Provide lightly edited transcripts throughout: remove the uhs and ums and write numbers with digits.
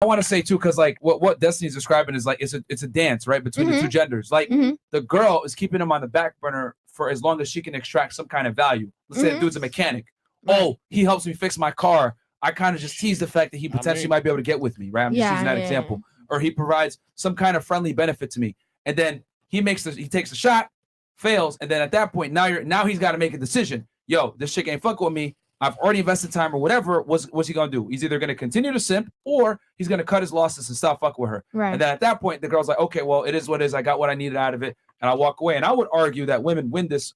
I want to say too, because like what Destiny's describing is like it's a dance, right, between the two genders. Like the girl is keeping him on the back burner for as long as she can extract some kind of value. Let's say the dude's a mechanic. Oh, he helps me fix my car. I kind of just tease the fact that he potentially might be able to get with me, right? I'm just using that example. Or he provides some kind of friendly benefit to me, and then he takes a shot, fails, and then at that point now he's got to make a decision. Yo, this chick ain't fucking with me. I've already invested time or whatever. What's he gonna do? He's either gonna continue to simp or he's gonna cut his losses and stop fucking with her. Right. And then at that point, the girl's like, okay, well, it is what it is. I got what I needed out of it, and I walk away. And I would argue that women win this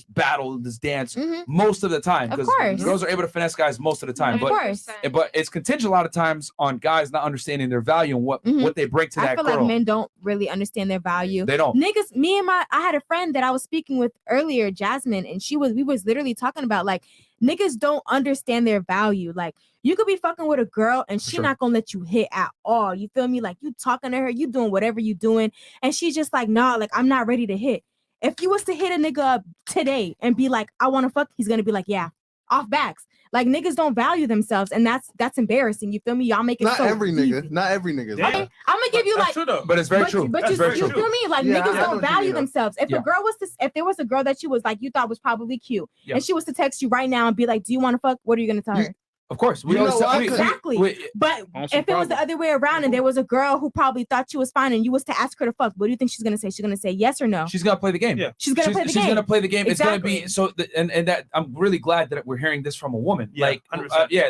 battle, this dance, most of the time, because girls are able to finesse guys most of the time. But it's contingent a lot of times on guys not understanding their value and what they bring to that girl. I feel like men don't really understand their value. They don't. Niggas, I had a friend that I was speaking with earlier, Jasmine, and we was literally talking about like niggas don't understand their value. Like you could be fucking with a girl and she not gonna let you hit at all. You feel me? Like you talking to her, you doing whatever you doing, and she's just like, nah, like I'm not ready to hit. If you was to hit a nigga up today and be like, I want to fuck, he's gonna be like, yeah, off backs. Like niggas don't value themselves, and that's embarrassing. You feel me? Y'all make it not so every easy. nigga, not every nigga. Yeah. I'm gonna give you like, but it's very true. But you feel me? Like niggas don't value themselves. If if there was a girl that you was like you thought was probably cute, and she was to text you right now and be like, do you want to fuck? What are you gonna tell her? Of course, exactly. But if it was the other way around and there was a girl who probably thought you was fine and you was to ask her to fuck, what do you think she's gonna say? She's gonna say yes or no? She's gonna play the game. Yeah, she's gonna play the game. She's gonna play the game. Exactly. It's gonna be so. And that I'm really glad that we're hearing this from a woman. Yeah,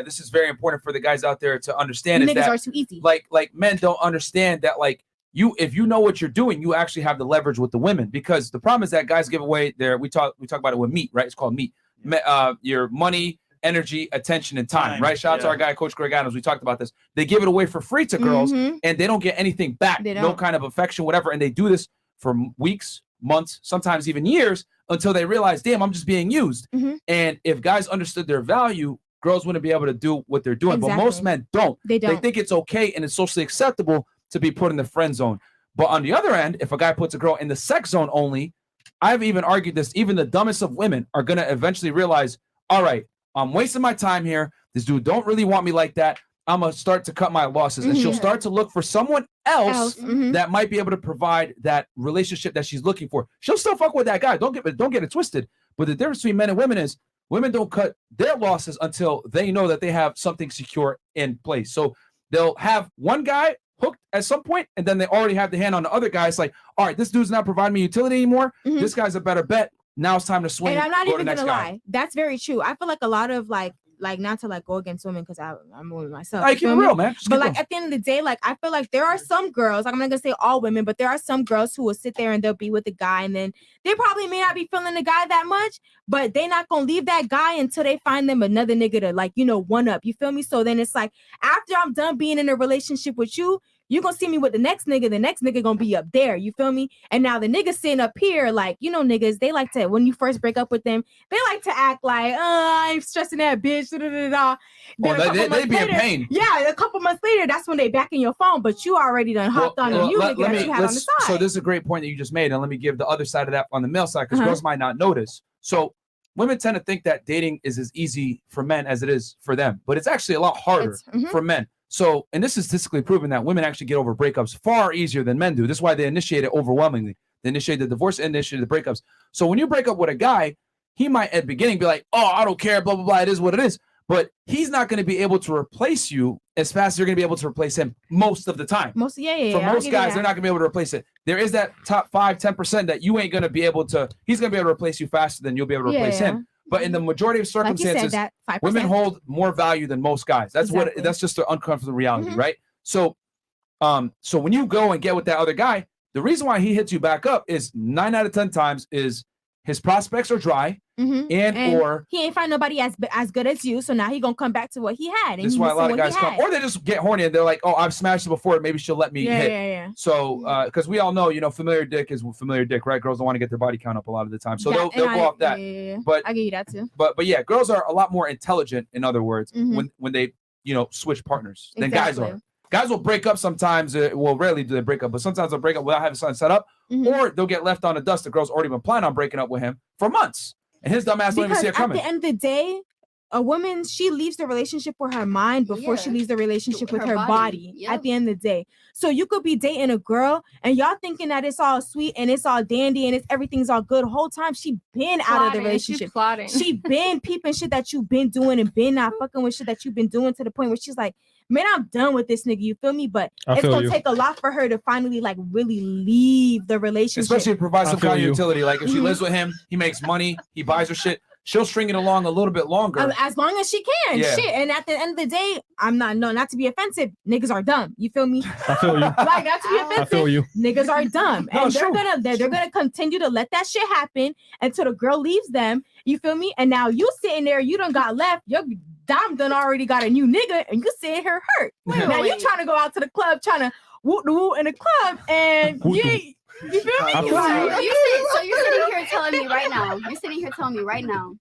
this is very important for the guys out there to understand. Niggas are too easy. Like men don't understand that. Like if you know what you're doing, you actually have the leverage with the women, because the problem is that guys give away their. We talk about it with meat, right? It's called meat. Your money, energy, attention, and time, right? Shout out to our guy, Coach Greg Adams. We talked about this. They give it away for free to girls, and they don't get anything back. No kind of affection, whatever. And they do this for weeks, months, sometimes even years, until they realize, damn, I'm just being used. And if guys understood their value, girls wouldn't be able to do what they're doing. But most men don't. They think it's okay and it's socially acceptable to be put in the friend zone. But on the other end, if a guy puts a girl in the sex zone only, I've even argued this, even the dumbest of women are going to eventually realize, all right, I'm wasting my time here. This dude don't really want me like that. I'm going to start to cut my losses. And she'll start to look for someone else that might be able to provide that relationship that she's looking for. She'll still fuck with that guy. Don't get it twisted. But the difference between men and women is women don't cut their losses until they know that they have something secure in place. So they'll have one guy hooked at some point, and then they already have the hand on the other guy. It's like, all right, this dude's not providing me utility anymore. This guy's a better bet. Now it's time to swing. And I'm not even gonna lie. That's very true. I feel like a lot of like not to like go against women because I'm a woman myself. I keep it real, man. But like at the end of the day, like I feel like there are some girls, like I'm not gonna say all women, but there are some girls who will sit there and they'll be with a guy and then they probably may not be feeling the guy that much, but they're not gonna leave that guy until they find them another nigga to like, one up. You feel me? So then it's like after I'm done being in a relationship with you, you're gonna see me with the next nigga gonna be up there, you feel me? And now the nigga sitting up here, like, niggas, they like to, when you first break up with them, they like to act like, I'm stressing that bitch, They be in pain. Yeah, a couple months later, that's when they back in your phone, but you already done hopped on the nigga that you had on the side. So this is a great point that you just made, and let me give the other side of that on the male side, because girls might not notice. So women tend to think that dating is as easy for men as it is for them, but it's actually a lot harder for men. So, and this is statistically proven that women actually get over breakups far easier than men do. This is why they initiate it overwhelmingly. They initiate the divorce and initiate the breakups. So when you break up with a guy, he might at the beginning be like, oh, I don't care, blah, blah, blah. It is what it is. But he's not going to be able to replace you as fast as you're going to be able to replace him most of the time. For most guys, they're not going to be able to replace it. There is that top 5-10% that you ain't going to be able to, he's going to be able to replace you faster than you'll be able to replace him. But in the majority of circumstances, women hold more value than most guys. That's that's just the uncomfortable reality, right? So, so when you go and get with that other guy, the reason why he hits you back up is 9 out of 10 times is his prospects are dry, and or he ain't find nobody as good as you, so now he gonna come back to what he had. And this is why a lot of guys come, or they just get horny and they're like, "Oh, I've smashed it before. Maybe she'll let me hit." Yeah. So, because we all know, familiar dick is familiar dick, right? Girls don't want to get their body count up a lot of the time, so they'll go off that. Yeah. But I get you that too. But yeah, girls are a lot more intelligent, in other words, when they switch partners than guys are. Guys will break up sometimes. Well, rarely do they break up, but sometimes they'll break up without having something set up, or they'll get left on the dust. The girl's already been planning on breaking up with him for months, and his dumb ass don't even see it coming. At the end of the day, a woman, she leaves the relationship with her mind before she leaves the relationship with her body at the end of the day. So you could be dating a girl and y'all thinking that it's all sweet and it's all dandy and everything's all good. Whole time she been out of the relationship. She been peeping shit that you've been doing and been not fucking with shit that you've been doing to the point where she's like, man, I'm done with this nigga. You feel me? But it's gonna take a lot for her to finally like really leave the relationship. Especially if it provides some kind of utility. Like if she lives with him, he makes money, he buys her shit. She'll string it along a little bit longer. As long as she can. Yeah. Shit. And at the end of the day, not to be offensive, niggas are dumb. You feel me? I feel you. Like, not to be offensive, I feel you. niggas are dumb. No, And they're gonna continue to let that shit happen until the girl leaves them. You feel me? And now you sitting there, you done got left, your dom done already got a new nigga, and you sitting here hurt. Now you trying to go out to the club, trying to whoop the whoop in the club, and you feel me? So you're sitting here telling me right now. You're sitting here telling me right now